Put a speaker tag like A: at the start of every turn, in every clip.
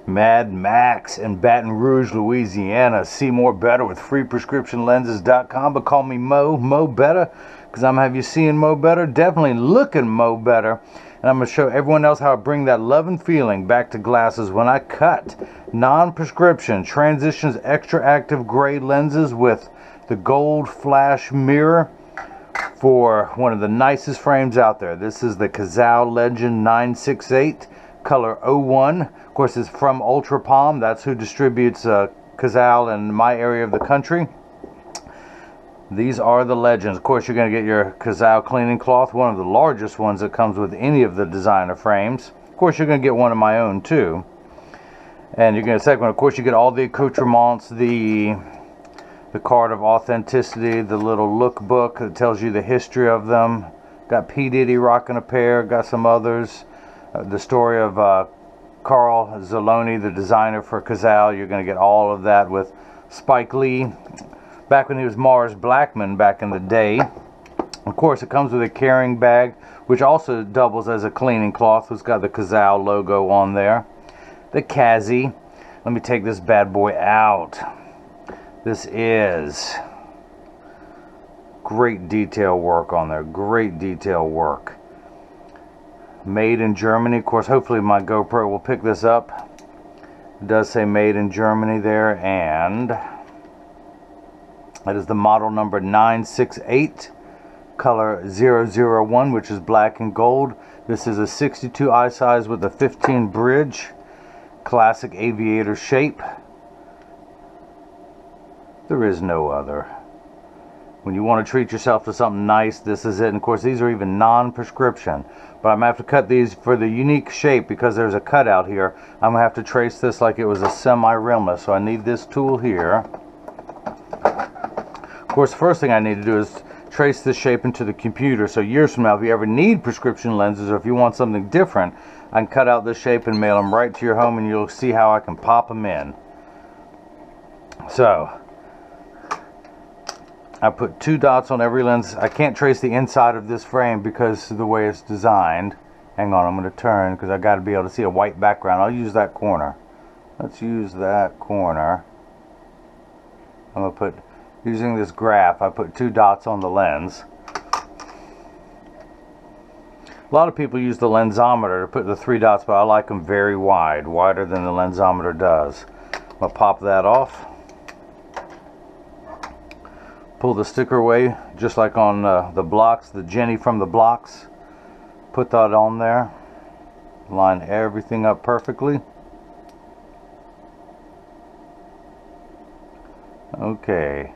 A: Mad Max in Baton Rouge, Louisiana. See more better with freeprescriptionlenses.com, but call me Mo Better, because I'm gonna have you seeing Mo Better, definitely looking Mo Better. And I'm going to show everyone else how I bring that love and feeling back to glasses when I cut non-prescription Transitions XTRAactive gray lenses with the gold flash mirror for one of the nicest frames out there. This is the Cazal Legend 968 color 01. Of course, it's from Ultra Palm. That's who distributes Cazal in my area of the country. These are the Legends. Of course, you're going to get your Cazal cleaning cloth, one of the largest ones that comes with any of the designer frames. Of course, you're going to get one of my own too. And you're going to second one. Of course, you get all the accoutrements, the card of authenticity, the little lookbook that tells you the history of them. Got P. Diddy rocking a pair. Got some others. The story of Carl Zaloni, the designer for Cazal. You're going to get all of that with Spike Lee, back when he was Mars Blackman back in the day. Of course, it comes with a carrying bag, which also doubles as a cleaning cloth. It's got the Cazal logo on there. The Cazzy. Let me take this bad boy out. This is great detail work on there. Great detail work. Made in Germany. Of course, hopefully my GoPro will pick this up. It does say made in Germany there, and that is the model number 968, color 001, which is black and gold. This is a 62 eye size with a 15 bridge, classic aviator shape. There is no other. When you want to treat yourself to something nice, this is it. And of course, these are even non-prescription. But I'm going to have to cut these for the unique shape because there's a cutout here. I'm going to have to trace this like it was a semi-rimless. So I need this tool here. Of course, the first thing I need to do is trace this shape into the computer. So years from now, if you ever need prescription lenses or if you want something different, I can cut out this shape and mail them right to your home, and you'll see how I can pop them in. So I put 2 dots on every lens. I can't trace the inside of this frame because of the way it's designed. Hang on, I'm going to turn because I got to be able to see a white background. I'll use that corner. Let's use that corner. I'm going to put, using this graph, I put 2 dots on the lens. A lot of people use the lensometer to put the 3 dots, but I like them very wide, wider than the lensometer does. I'm going to pop that off. Pull the sticker away, just like on the blocks, the Jenny from the blocks. Put that on there. Line everything up perfectly. Okay,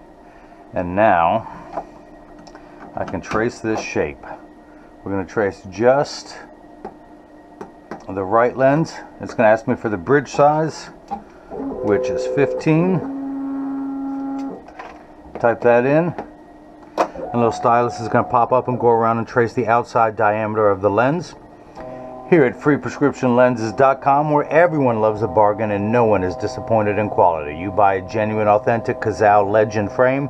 A: and now I can trace this shape. We're going to trace just the right lens. It's going to ask me for the bridge size, which is 15. Type that in. A little stylus is going to pop up and go around and trace the outside diameter of the lens. Here at freeprescriptionlenses.com, where everyone loves a bargain and no one is disappointed in quality. You buy a genuine, authentic Cazal Legend frame,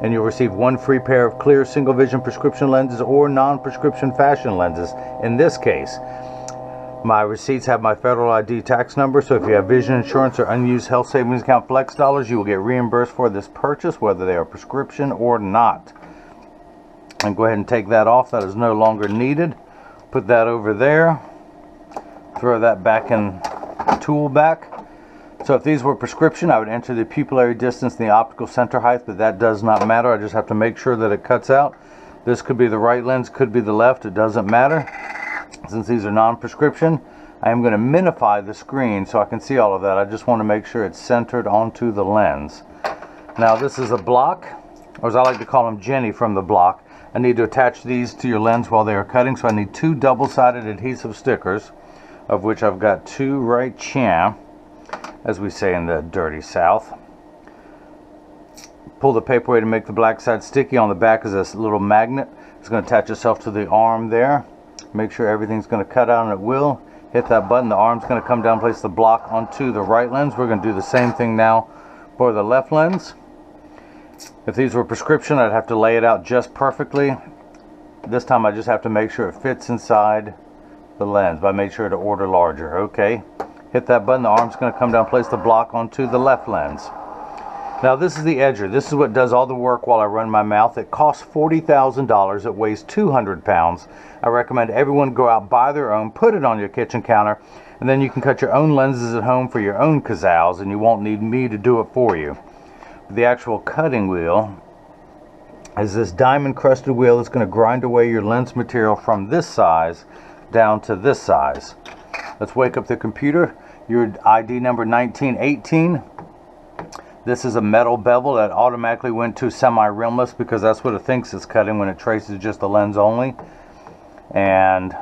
A: and you'll receive 1 free pair of clear single vision prescription lenses or non-prescription fashion lenses. In this case, my receipts have my federal ID tax number, so if you have vision insurance or unused health savings account flex dollars, you will get reimbursed for this purchase, whether they are prescription or not. And go ahead and take that off. That is no longer needed. Put that over there. Throw that back in the tool back. So if these were prescription, I would enter the pupillary distance and the optical center height, but that does not matter. I just have to make sure that it cuts out. This could be the right lens, could be the left. It doesn't matter. Since these are non-prescription, I am going to minify the screen so I can see all of that. I just want to make sure it's centered onto the lens. Now this is a block, or as I like to call them, Jenny from the block. I need to attach these to your lens while they are cutting, so I need 2 double-sided adhesive stickers, of which I've got 2 right here, as we say in the dirty South. Pull the paper away to make the black side sticky. On the back is this little magnet. It's going to attach itself to the arm there. Make sure everything's going to cut out, and it will. Hit that button. The arm's going to come down, place the block onto the right lens. We're going to do the same thing now for the left lens. If these were prescription, I'd have to lay it out just perfectly. This time I just have to make sure it fits inside the lens, but I made sure to order larger. Okay, Hit that button, the arm's going to come down, place the block onto the left lens. Now this is the edger. This is what does all the work while I run my mouth. It costs $40,000. It weighs 200 pounds. I recommend everyone go out, buy their own, put it on your kitchen counter, and then you can cut your own lenses at home for your own Cazals, and you won't need me to do it for you. The actual cutting wheel is this diamond crusted wheel that's going to grind away your lens material from this size down to this size. Let's wake up the computer. Your ID number 1918. This is a metal bevel that automatically went to semi-rimless because that's what it thinks it's cutting when it traces just the lens only. And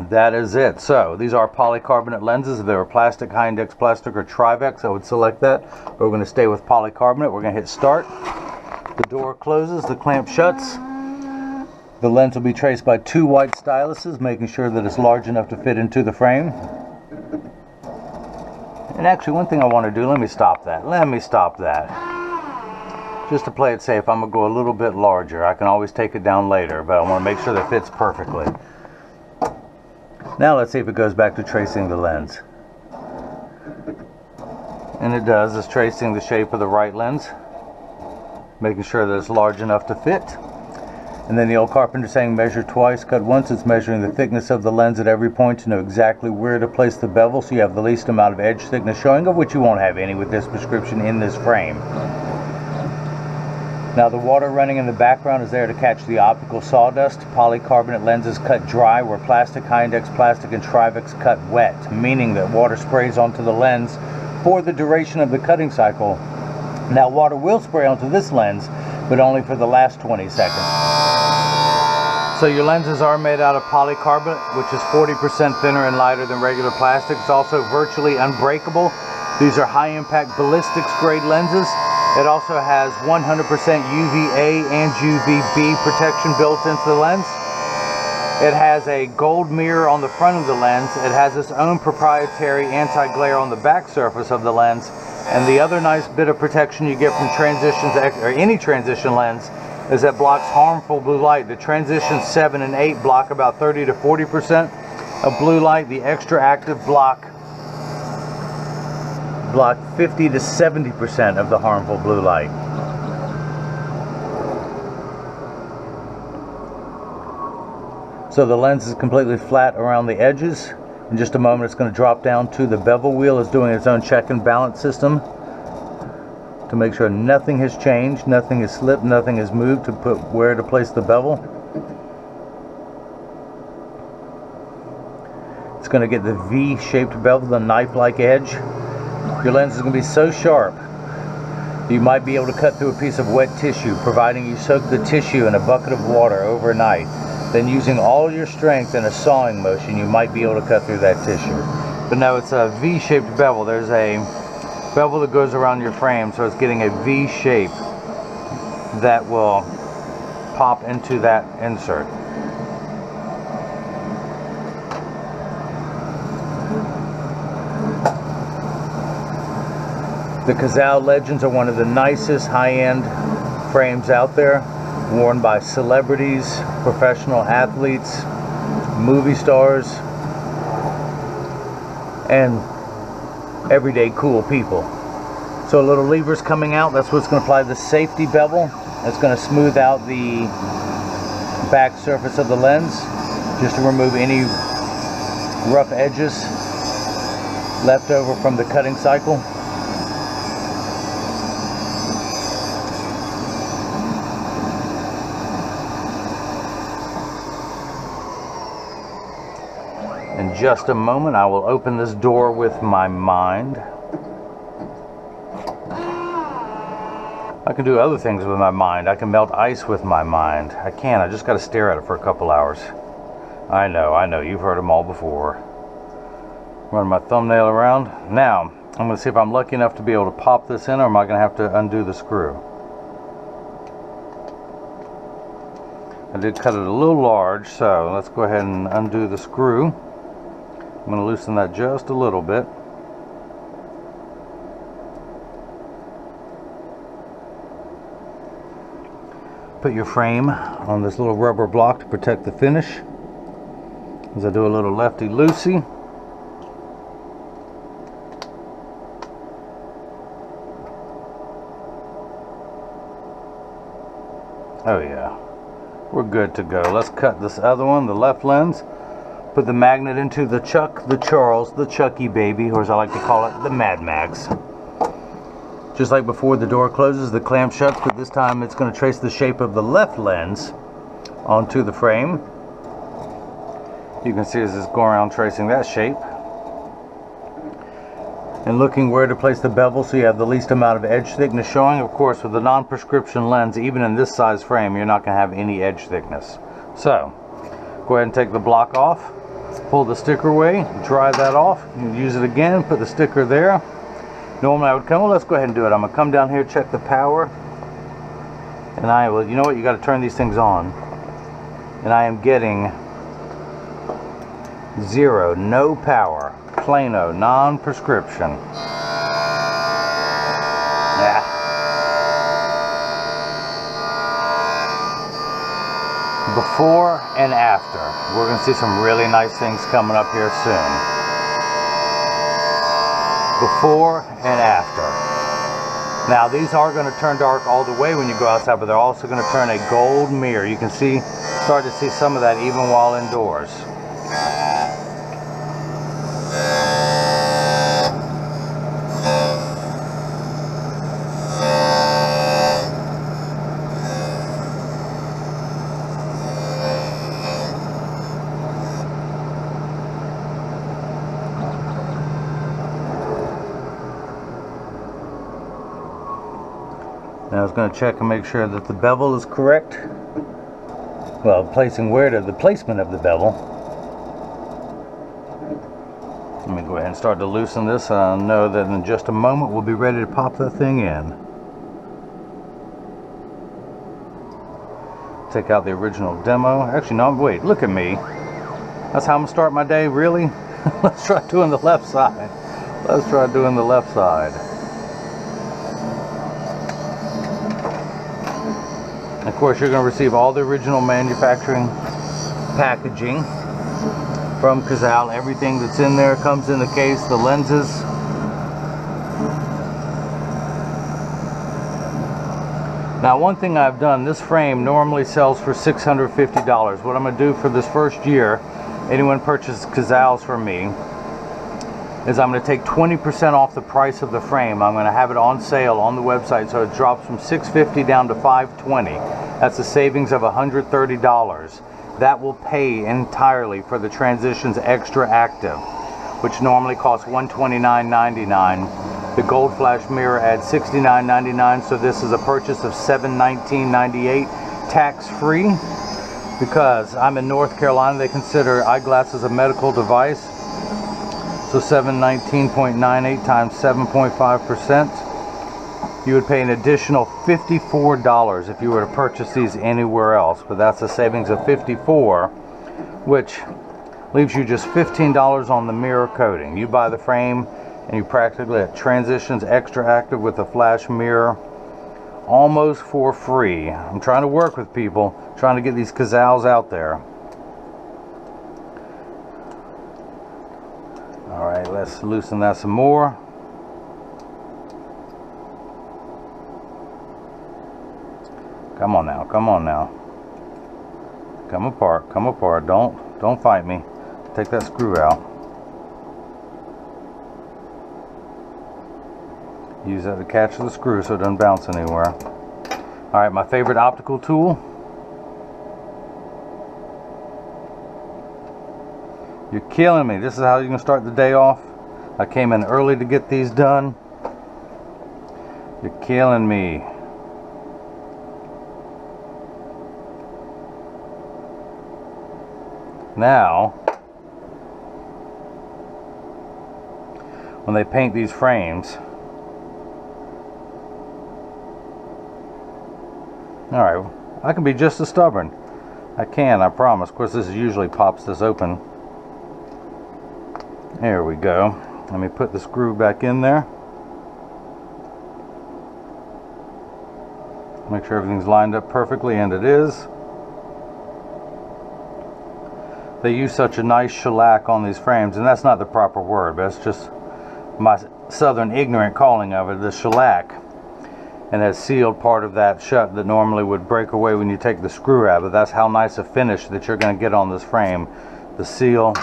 A: that is it. So these are polycarbonate lenses. If they were plastic, high index plastic, or Trivex, I would select that. But we're going to stay with polycarbonate. We're going to hit start. The door closes, the clamp shuts. The lens will be traced by 2 white styluses, making sure that it's large enough to fit into the frame. And actually, one thing I want to do, let me stop that. Just to play it safe, I'm going to go a little bit larger. I can always take it down later, but I want to make sure that it fits perfectly. Now let's see if it goes back to tracing the lens. And it does. It's tracing the shape of the right lens, making sure that it's large enough to fit. And then the old carpenter saying measure twice, cut once. It's measuring the thickness of the lens at every point to know exactly where to place the bevel so you have the least amount of edge thickness showing, of which you won't have any with this prescription in this frame. Now the water running in the background is there to catch the optical sawdust. Polycarbonate lenses cut dry where plastic, high index plastic, and Trivex cut wet, meaning that water sprays onto the lens for the duration of the cutting cycle. Now water will spray onto this lens, but only for the last 20 seconds. So your lenses are made out of polycarbonate, which is 40% thinner and lighter than regular plastic. It's also virtually unbreakable. These are high impact ballistics grade lenses. It also has 100% UVA and UVB protection built into the lens. It has a gold mirror on the front of the lens. It has its own proprietary anti-glare on the back surface of the lens. And the other nice bit of protection you get from transitions, or any transition lens, is that blocks harmful blue light. The transition 7 and 8 block about 30 to 40% of blue light. The XTRAactive block 50 to 70% of the harmful blue light. So the lens is completely flat around the edges. In just a moment it's going to drop down to the bevel wheel. It's doing its own check and balance system to make sure nothing has changed, nothing has slipped, nothing has moved to put where to place the bevel. It's going to get the V-shaped bevel, the knife-like edge. Your lens is going to be so sharp you might be able to cut through a piece of wet tissue, providing you soak the tissue in a bucket of water overnight. Then using all your strength in a sawing motion, you might be able to cut through that tissue. But no, it's a V-shaped bevel. There's a bevel that goes around your frame, so it's getting a V shape that will pop into that insert. The Cazal Legends are one of the nicest high-end frames out there, worn by celebrities, professional athletes, movie stars, and everyday cool people. So a little lever's coming out. That's what's going to apply the safety bevel. That's going to smooth out the back surface of the lens just to remove any rough edges left over from the cutting cycle. In just a moment, I will open this door with my mind. I can do other things with my mind. I can melt ice with my mind. I just got to stare at it for a couple hours. I know, you've heard them all before. Run my thumbnail around. Now, I'm going to see if I'm lucky enough to be able to pop this in, or am I going to have to undo the screw? I did cut it a little large, so let's go ahead and undo the screw. I'm going to loosen that just a little bit. Put your frame on this little rubber block to protect the finish. As I do a little lefty-loosey. Oh yeah, we're good to go. Let's cut this other one, the left lens. Put the magnet into the Chuck, the Charles, the Chucky baby, or as I like to call it, the Mad Max. Just like before, the door closes, the clamp shuts, but this time it's going to trace the shape of the left lens onto the frame. You can see as it's going around tracing that shape. And looking where to place the bevel so you have the least amount of edge thickness showing. Of course, with the non-prescription lens, even in this size frame, you're not going to have any edge thickness. So, go ahead and take the block off. Pull the sticker away, dry that off, use it again, put the sticker there. Normally I would come, well, let's go ahead and do it. I'm going to come down here, check the power, and I will, you know what, you got to turn these things on. And I am getting 0, no power, plano, non-prescription. Yeah. Before and after. We're going to see some really nice things coming up here soon. Before and after. Now these are going to turn dark all the way when you go outside, but they're also going to turn a gold mirror. You can see, start to see some of that even while indoors. Now I was going to check and make sure that the bevel is correct. Well, placing where to the placement of the bevel. Let me go ahead and start to loosen this. I know that in just a moment we'll be ready to pop that thing in. Take out the original demo. Actually, no, wait, look at me. That's how I'm going to start my day, really? Let's try doing the left side. Let's try doing the left side. Of course, you're going to receive all the original manufacturing packaging from Cazal. Everything that's in there comes in the case, the lenses. Now, one thing I've done, this frame normally sells for $650. What I'm going to do for this first year, anyone purchases Cazals from me, is I'm going to take 20% off the price of the frame. I'm going to have it on sale on the website, so it drops from $650 down to $520. That's a savings of $130. That will pay entirely for the Transitions XTRAactive, which normally costs $129.99. The gold flash mirror adds $69.99, so this is a purchase of $719.98 tax-free. Because I'm in North Carolina, they consider eyeglasses a medical device. So $719.98 times 7.5%, you would pay an additional $54 if you were to purchase these anywhere else. But that's a savings of $54, which leaves you just $15 on the mirror coating. You buy the frame and you practically get Transitions XTRAactive with a flash mirror almost for free. I'm trying to work with people, trying to get these Cazals out there. Alright, let's loosen that some more. Come on now, come on now. Come apart, come apart. Don't fight me. Take that screw out. Use that to catch the screw so it doesn't bounce anywhere. Alright, my favorite optical tool. You're killing me. This is how you're going to start the day off. I came in early to get these done. You're killing me. Now, when they paint these frames, alright, I can be just as stubborn. I can, I promise. Of course, this usually pops this open. There we go. Let me put the screw back in there. Make sure everything's lined up perfectly, and it is. They use such a nice shellac on these frames, and that's not the proper word, but it's just my southern ignorant calling of it, the shellac. and has sealed part of that shut that normally would break away when you take the screw out. But that's how nice a finish that you're going to get on this frame. The seal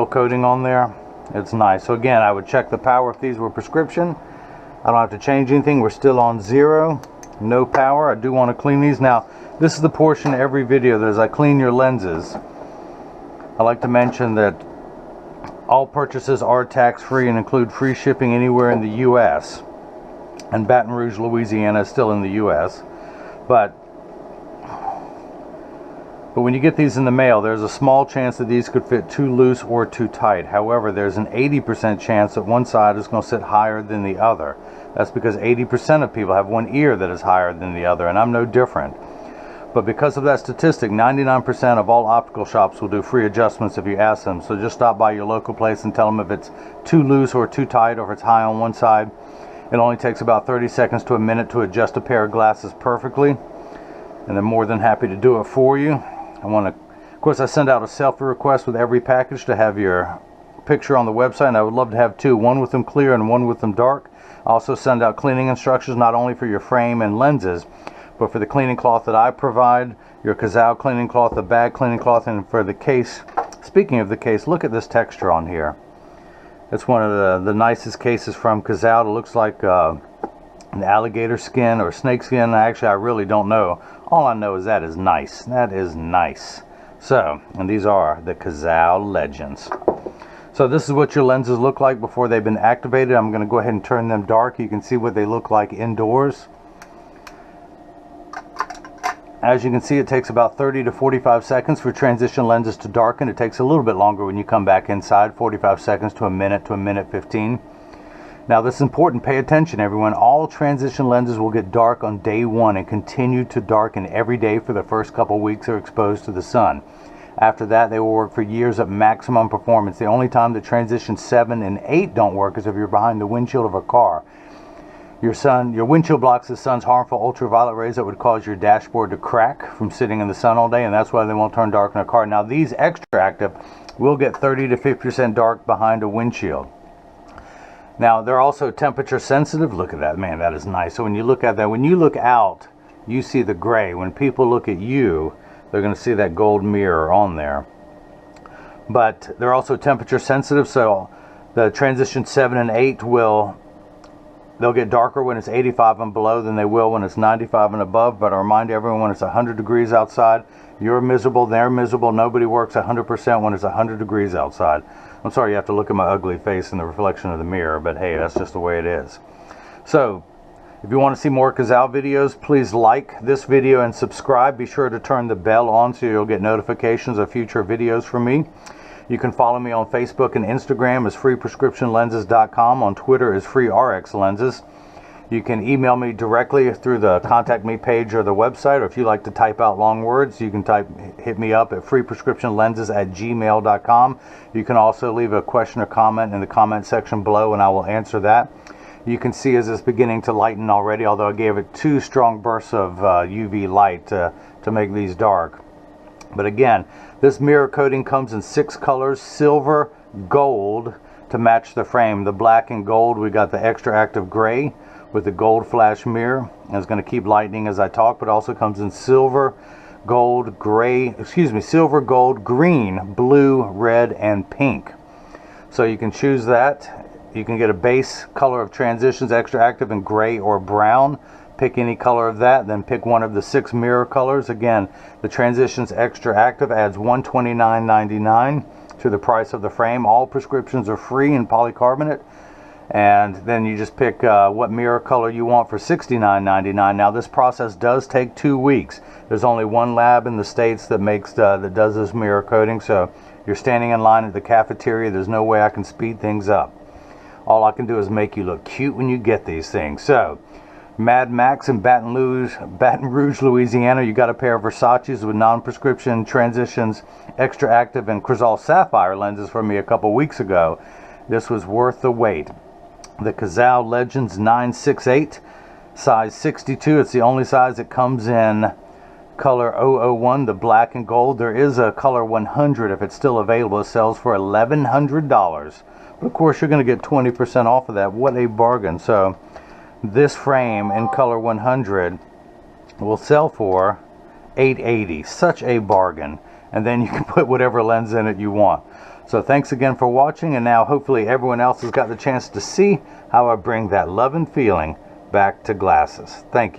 A: coating on there, it's nice. So again, I would check the power if these were prescription. I don't have to change anything. We're still on 0, no power. I do want to clean these. Now, this is the portion of every video that as I clean your lenses, I like to mention that all purchases are tax-free and include free shipping anywhere in the U.S. And Baton Rouge, Louisiana is still in the U.S. But when you get these in the mail, there's a small chance that these could fit too loose or too tight. However, there's an 80% chance that one side is going to sit higher than the other. That's because 80% of people have one ear that is higher than the other, and I'm no different. But because of that statistic, 99% of all optical shops will do free adjustments if you ask them. So just stop by your local place and tell them if it's too loose or too tight, or if it's high on one side. It only takes about 30 seconds to a minute to adjust a pair of glasses perfectly, and they're more than happy to do it for you. Of course, I send out a selfie request with every package to have your picture on the website, and I would love to have two, one with them clear and one with them dark. I also send out cleaning instructions not only for your frame and lenses, but for the cleaning cloth that I provide, your Cazal cleaning cloth, the bag cleaning cloth, and for the case. Speaking of the case, look at this texture on here. It's one of the nicest cases from Cazal. It looks like an alligator skin or snake skin. Actually, I really don't know. All I know is that is nice. That is nice. So, and these are the Cazal Legends. So this is what your lenses look like before they've been activated. I'm going to go ahead and turn them dark. You can see what they look like indoors. As you can see, it takes about 30 to 45 seconds for transition lenses to darken. It takes a little bit longer when you come back inside, 45 seconds to a minute 15. Now this is important. Pay attention, everyone. All transition lenses will get dark on day 1 and continue to darken every day for the first couple weeks they're exposed to the sun. After that, they will work for years at maximum performance. The only time that transition 7 and 8 don't work is if you're behind the windshield of a car. Your windshield blocks the sun's harmful ultraviolet rays that would cause your dashboard to crack from sitting in the sun all day, and that's why they won't turn dark in a car. Now these XTRAactive will get 30 to 50% dark behind a windshield. Now they're also temperature sensitive. Look at that, man, that is nice. So when you look at that, when you look out, you see the gray. When people look at you, they're going to see that gold mirror on there. But they're also temperature sensitive, so the transition 7 and 8 they'll get darker when it's 85 and below than they will when it's 95 and above. But I remind everyone, when it's 100 degrees outside, you're miserable, they're miserable. Nobody works 100% when it's 100 degrees outside. I'm sorry you have to look at my ugly face in the reflection of the mirror, but hey, that's just the way it is. So, if you want to see more Cazal videos, please like this video and subscribe. Be sure to turn the bell on so you'll get notifications of future videos from me. You can follow me on Facebook and Instagram as freeprescriptionlenses.com. On Twitter as freerxlenses. You can email me directly through the contact me page or the website, or if you like to type out long words, you can hit me up at freeprescriptionlenses@gmail.com. You can also leave a question or comment in the comment section below and I will answer that. You can see as it's beginning to lighten already, although I gave it 2 strong bursts of UV light to make these dark. But again, this mirror coating comes in 6 colors: silver, gold to match the frame. The black and gold, we got the XTRAactive gray with the gold flash mirror. And it's going to keep lightening as I talk, but also comes in silver, gold, gray, silver, gold, green, blue, red, and pink. So you can choose that. You can get a base color of transitions, XTRAactive in gray or brown. Pick any color of that, then pick one of the 6 mirror colors. Again, the Transitions XTRAactive adds $129.99 to the price of the frame. All prescriptions are free in polycarbonate, and then you just pick what mirror color you want for $69.99. Now this process does take 2 weeks. There's only one lab in the States that does this mirror coating, so you're standing in line at the cafeteria. There's no way I can speed things up. All I can do is make you look cute when you get these things. So Mad Max in Baton Rouge, Louisiana, you got a pair of Versace's with non-prescription Transitions XTRAactive and Cazal Sapphire lenses from me a couple weeks ago. This was worth the wait. The Cazal Legends 968, size 62. It's the only size that comes in color 001, the black and gold. There is a color 100 if it's still available. It sells for $1,100. But of course, you're going to get 20% off of that. What a bargain. So this frame in color 100 will sell for $880. Such a bargain. And then you can put whatever lens in it you want. So thanks again for watching, and now hopefully everyone else has got the chance to see how I bring that love and feeling back to glasses. Thank you.